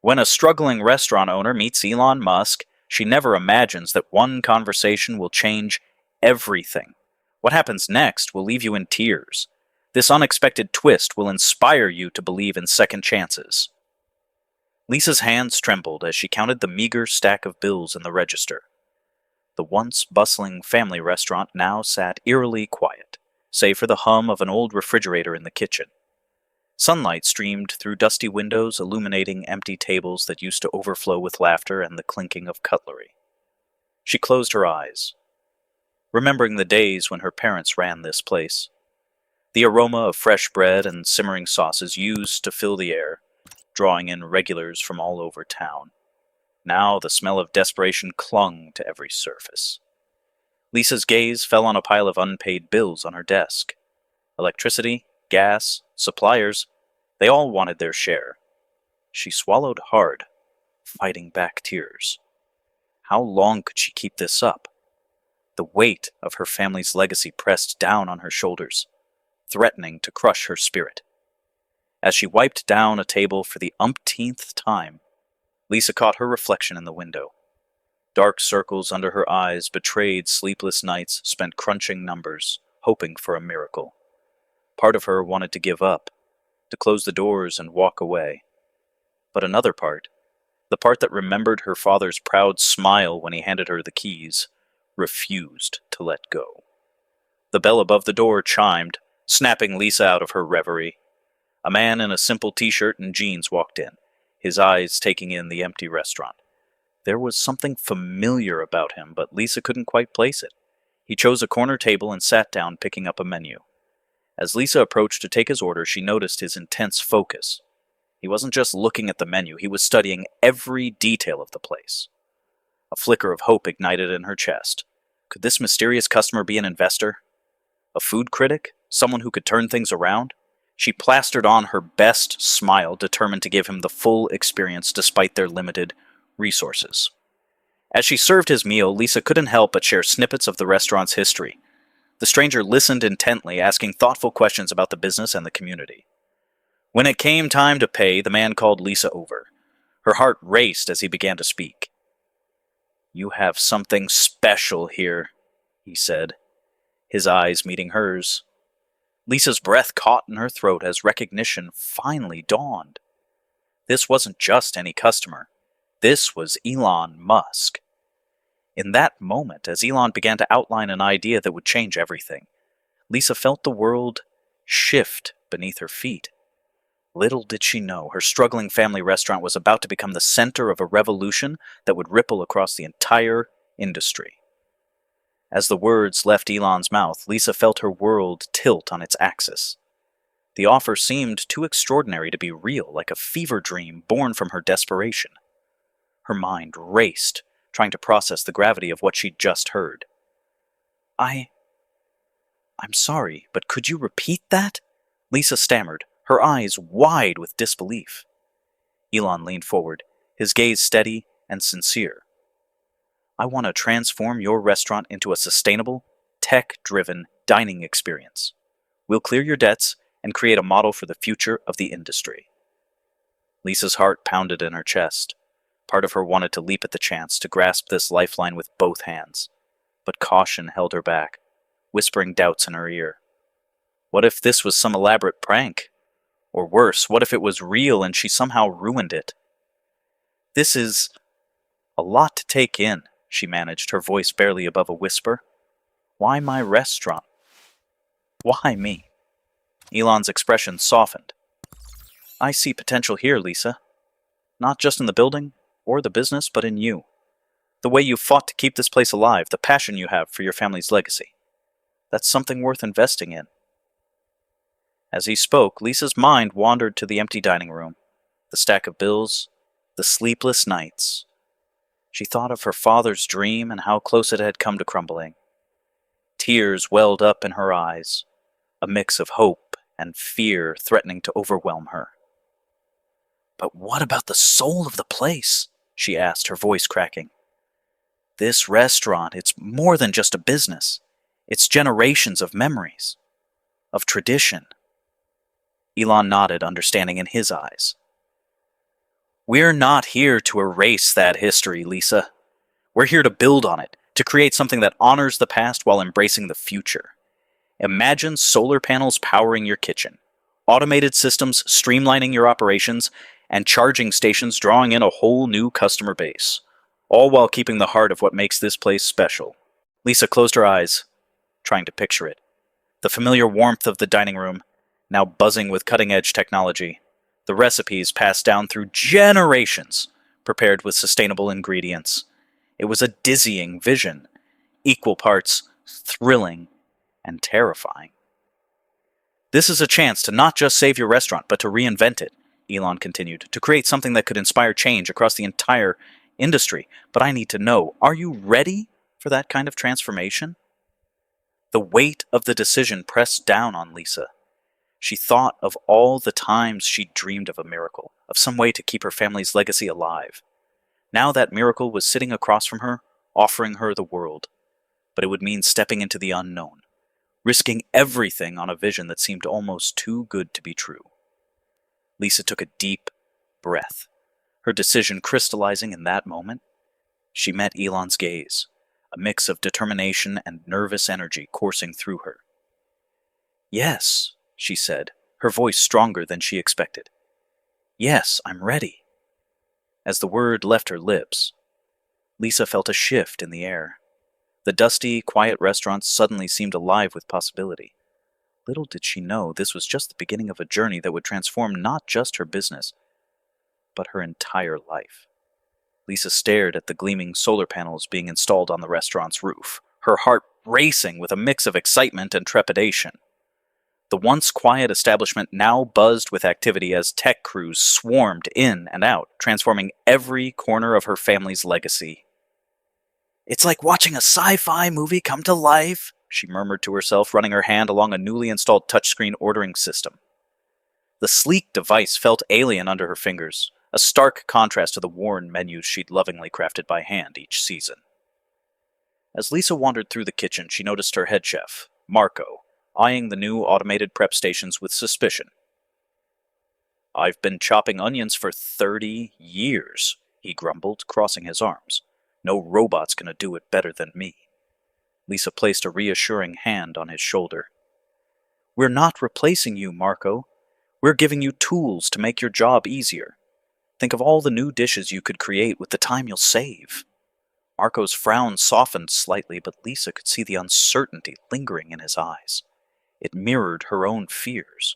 When a struggling restaurant owner meets Elon Musk, she never imagines that one conversation will change everything. What happens next will leave you in tears. This unexpected twist will inspire you to believe in second chances. Lisa's hands trembled as she counted the meager stack of bills in the register. The once bustling family restaurant now sat eerily quiet, save for the hum of an old refrigerator in the kitchen. Sunlight streamed through dusty windows, illuminating empty tables that used to overflow with laughter and the clinking of cutlery. She closed her eyes, remembering the days when her parents ran this place. The aroma of fresh bread and simmering sauces used to fill the air, drawing in regulars from all over town. Now the smell of desperation clung to every surface. Lisa's gaze fell on a pile of unpaid bills on her desk. Electricity, gas, suppliers, they all wanted their share. She swallowed hard, fighting back tears. How long could she keep this up? The weight of her family's legacy pressed down on her shoulders, threatening to crush her spirit. As she wiped down a table for the umpteenth time, Lisa caught her reflection in the window. Dark circles under her eyes betrayed sleepless nights spent crunching numbers, hoping for a miracle. Part of her wanted to give up, to close the doors and walk away. But another part, the part that remembered her father's proud smile when he handed her the keys, refused to let go. The bell above the door chimed, snapping Lisa out of her reverie. A man in a simple t-shirt and jeans walked in, his eyes taking in the empty restaurant. There was something familiar about him, but Lisa couldn't quite place it. He chose a corner table and sat down, picking up a menu. As Lisa approached to take his order, she noticed his intense focus. He wasn't just looking at the menu, he was studying every detail of the place. A flicker of hope ignited in her chest. Could this mysterious customer be an investor? A food critic? Someone who could turn things around? She plastered on her best smile, determined to give him the full experience despite their limited resources. As she served his meal, Lisa couldn't help but share snippets of the restaurant's history. The stranger listened intently, asking thoughtful questions about the business and the community. When it came time to pay, the man called Lisa over. Her heart raced as he began to speak. "You have something special here," he said, his eyes meeting hers. Lisa's breath caught in her throat as recognition finally dawned. This wasn't just any customer. This was Elon Musk. In that moment, as Elon began to outline an idea that would change everything, Lisa felt the world shift beneath her feet. Little did she know, her struggling family restaurant was about to become the center of a revolution that would ripple across the entire industry. As the words left Elon's mouth, Lisa felt her world tilt on its axis. The offer seemed too extraordinary to be real, like a fever dream born from her desperation. Her mind raced, trying to process the gravity of what she'd just heard. I'm sorry, but could you repeat that?" Lisa stammered, her eyes wide with disbelief. Elon leaned forward, his gaze steady and sincere. "I want to transform your restaurant into a sustainable, tech-driven dining experience. We'll clear your debts and create a model for the future of the industry." Lisa's heart pounded in her chest. Part of her wanted to leap at the chance to grasp this lifeline with both hands, but caution held her back, whispering doubts in her ear. What if this was some elaborate prank? Or worse, what if it was real and she somehow ruined it? "This is a lot to take in," she managed, her voice barely above a whisper. "Why my restaurant? Why me?" Elon's expression softened. "I see potential here, Lisa. Not just in the building or the business, but in you. The way you fought to keep this place alive, the passion you have for your family's legacy. That's something worth investing in." As he spoke, Lisa's mind wandered to the empty dining room, the stack of bills, the sleepless nights. She thought of her father's dream and how close it had come to crumbling. Tears welled up in her eyes, a mix of hope and fear threatening to overwhelm her. "But what about the soul of the place?" she asked, her voice cracking. "This restaurant, it's more than just a business. It's generations of memories, of tradition." Elon nodded, understanding in his eyes. We're not here to erase that history, Lisa. We're here to build on it, to create something that honors the past while embracing the future. Imagine solar panels powering your kitchen, automated systems streamlining your operations, and charging stations drawing in a whole new customer base, all while keeping the heart of what makes this place special. Lisa closed her eyes, trying to picture it. The familiar warmth of the dining room, now buzzing with cutting-edge technology. The recipes passed down through generations, prepared with sustainable ingredients. It was a dizzying vision, equal parts thrilling and terrifying. This is a chance to not just save your restaurant, but to reinvent it, Elon continued, to create something that could inspire change across the entire industry. But I need to know, are you ready for that kind of transformation? The weight of the decision pressed down on Lisa. She thought of all the times she'd dreamed of a miracle, of some way to keep her family's legacy alive. Now that miracle was sitting across from her, offering her the world. But it would mean stepping into the unknown, risking everything on a vision that seemed almost too good to be true. Lisa took a deep breath, her decision crystallizing in that moment. She met Elon's gaze, a mix of determination and nervous energy coursing through her. "Yes," she said, her voice stronger than she expected. "Yes, I'm ready." As the word left her lips, Lisa felt a shift in the air. The dusty, quiet restaurant suddenly seemed alive with possibility. Little did she know this was just the beginning of a journey that would transform not just her business, but her entire life. Lisa stared at the gleaming solar panels being installed on the restaurant's roof, her heart racing with a mix of excitement and trepidation. The once quiet establishment now buzzed with activity as tech crews swarmed in and out, transforming every corner of her family's legacy. "It's like watching a sci-fi movie come to life," she murmured to herself, running her hand along a newly installed touchscreen ordering system. The sleek device felt alien under her fingers, a stark contrast to the worn menus she'd lovingly crafted by hand each season. As Lisa wandered through the kitchen, she noticed her head chef, Marco, eyeing the new automated prep stations with suspicion. "I've been chopping onions for 30 years, he grumbled, crossing his arms. "No robot's gonna do it better than me." Lisa placed a reassuring hand on his shoulder. "We're not replacing you, Marco. We're giving you tools to make your job easier. Think of all the new dishes you could create with the time you'll save." Marco's frown softened slightly, but Lisa could see the uncertainty lingering in his eyes. It mirrored her own fears.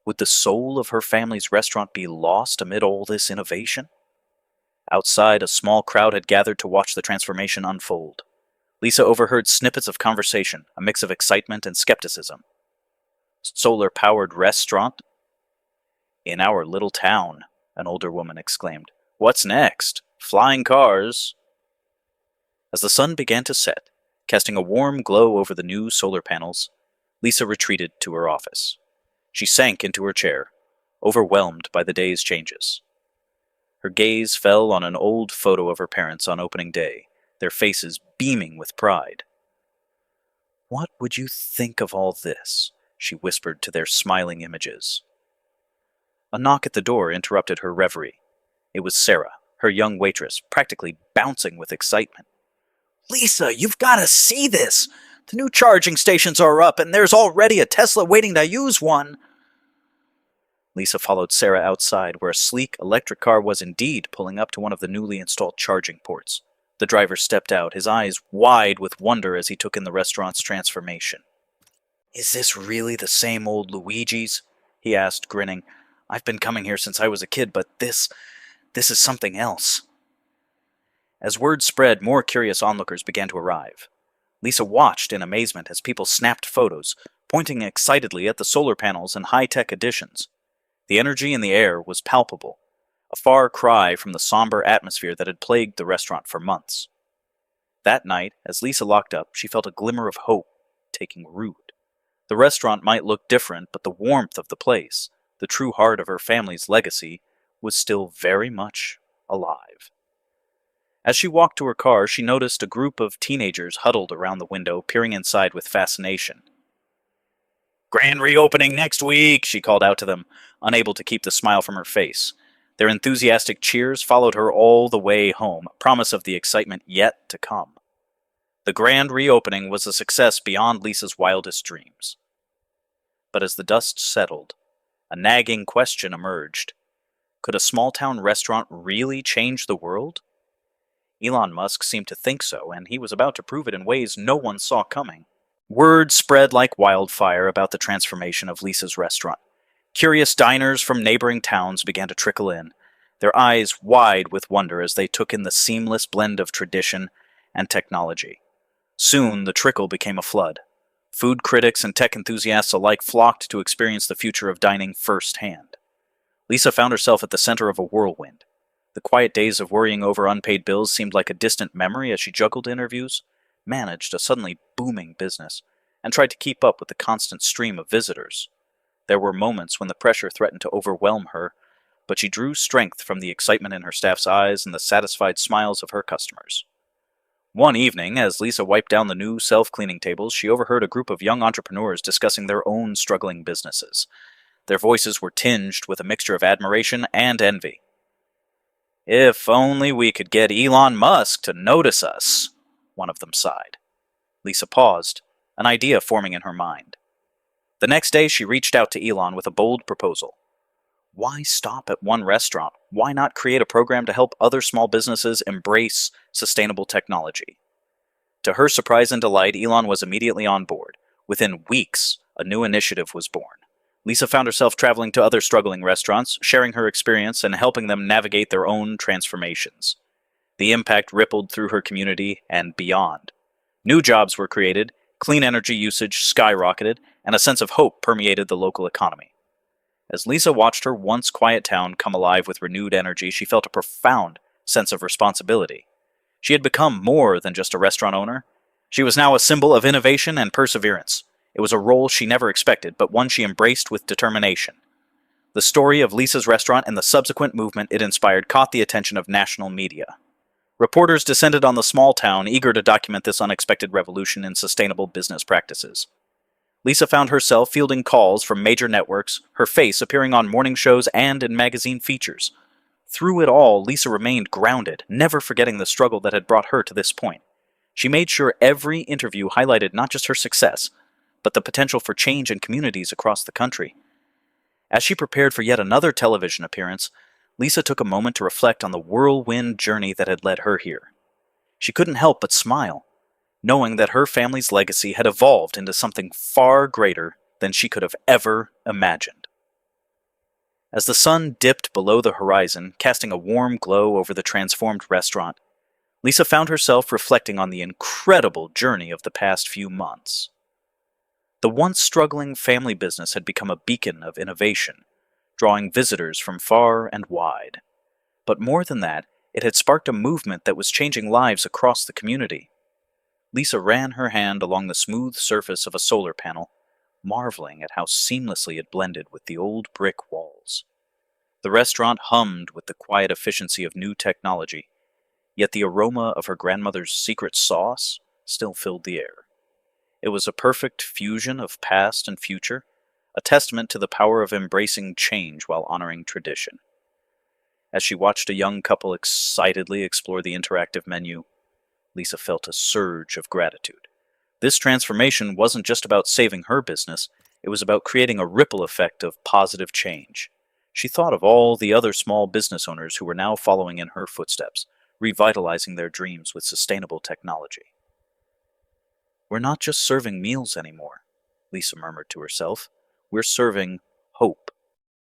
Would the soul of her family's restaurant be lost amid all this innovation? Outside, a small crowd had gathered to watch the transformation unfold. Lisa overheard snippets of conversation, a mix of excitement and skepticism. "Solar-powered restaurant? In our little town," an older woman exclaimed. "What's next? Flying cars?" As the sun began to set, casting a warm glow over the new solar panels, Lisa retreated to her office. She sank into her chair, overwhelmed by the day's changes. Her gaze fell on an old photo of her parents on opening day, their faces beaming with pride. "What would you think of all this?" she whispered to their smiling images. A knock at the door interrupted her reverie. It was Sarah, her young waitress, practically bouncing with excitement. "Lisa, you've got to see this! The new charging stations are up, and there's already a Tesla waiting to use one!" Lisa followed Sarah outside, where a sleek electric car was indeed pulling up to one of the newly installed charging ports. The driver stepped out, his eyes wide with wonder as he took in the restaurant's transformation. "Is this really the same old Luigi's?" he asked, grinning. "I've been coming here since I was a kid, but this is something else." As word spread, more curious onlookers began to arrive. Lisa watched in amazement as people snapped photos, pointing excitedly at the solar panels and high-tech additions. The energy in the air was palpable, a far cry from the somber atmosphere that had plagued the restaurant for months. That night, as Lisa locked up, she felt a glimmer of hope taking root. The restaurant might look different, but the warmth of the place, the true heart of her family's legacy, was still very much alive. As she walked to her car, she noticed a group of teenagers huddled around the window, peering inside with fascination. "Grand reopening next week," she called out to them, unable to keep the smile from her face. Their enthusiastic cheers followed her all the way home, a promise of the excitement yet to come. The grand reopening was a success beyond Lisa's wildest dreams. But as the dust settled, a nagging question emerged. Could a small-town restaurant really change the world? Elon Musk seemed to think so, and he was about to prove it in ways no one saw coming. Word spread like wildfire about the transformation of Lisa's restaurant. Curious diners from neighboring towns began to trickle in, their eyes wide with wonder as they took in the seamless blend of tradition and technology. Soon, the trickle became a flood. Food critics and tech enthusiasts alike flocked to experience the future of dining firsthand. Lisa found herself at the center of a whirlwind. The quiet days of worrying over unpaid bills seemed like a distant memory as she juggled interviews, managed a suddenly booming business, and tried to keep up with the constant stream of visitors. There were moments when the pressure threatened to overwhelm her, but she drew strength from the excitement in her staff's eyes and the satisfied smiles of her customers. One evening, as Lisa wiped down the new self-cleaning tables, she overheard a group of young entrepreneurs discussing their own struggling businesses. Their voices were tinged with a mixture of admiration and envy. "If only we could get Elon Musk to notice us," one of them sighed. Lisa paused, an idea forming in her mind. The next day, she reached out to Elon with a bold proposal. Why stop at one restaurant? Why not create a program to help other small businesses embrace sustainable technology? To her surprise and delight, Elon was immediately on board. Within weeks, a new initiative was born. Lisa found herself traveling to other struggling restaurants, sharing her experience and helping them navigate their own transformations. The impact rippled through her community and beyond. New jobs were created, clean energy usage skyrocketed, and a sense of hope permeated the local economy. As Lisa watched her once quiet town come alive with renewed energy, she felt a profound sense of responsibility. She had become more than just a restaurant owner. She was now a symbol of innovation and perseverance. It was a role she never expected, but one she embraced with determination. The story of Lisa's restaurant and the subsequent movement it inspired caught the attention of national media. Reporters descended on the small town, eager to document this unexpected revolution in sustainable business practices. Lisa found herself fielding calls from major networks, her face appearing on morning shows and in magazine features. Through it all, Lisa remained grounded, never forgetting the struggle that had brought her to this point. She made sure every interview highlighted not just her success, but the potential for change in communities across the country. As she prepared for yet another television appearance, Lisa took a moment to reflect on the whirlwind journey that had led her here. She couldn't help but smile, knowing that her family's legacy had evolved into something far greater than she could have ever imagined. As the sun dipped below the horizon, casting a warm glow over the transformed restaurant, Lisa found herself reflecting on the incredible journey of the past few months. The once struggling family business had become a beacon of innovation, drawing visitors from far and wide. But more than that, it had sparked a movement that was changing lives across the community. Lisa ran her hand along the smooth surface of a solar panel, marveling at how seamlessly it blended with the old brick walls. The restaurant hummed with the quiet efficiency of new technology, yet the aroma of her grandmother's secret sauce still filled the air. It was a perfect fusion of past and future, a testament to the power of embracing change while honoring tradition. As she watched a young couple excitedly explore the interactive menu, Lisa felt a surge of gratitude. This transformation wasn't just about saving her business, it was about creating a ripple effect of positive change. She thought of all the other small business owners who were now following in her footsteps, revitalizing their dreams with sustainable technology. "We're not just serving meals anymore," Lisa murmured to herself. "We're serving hope."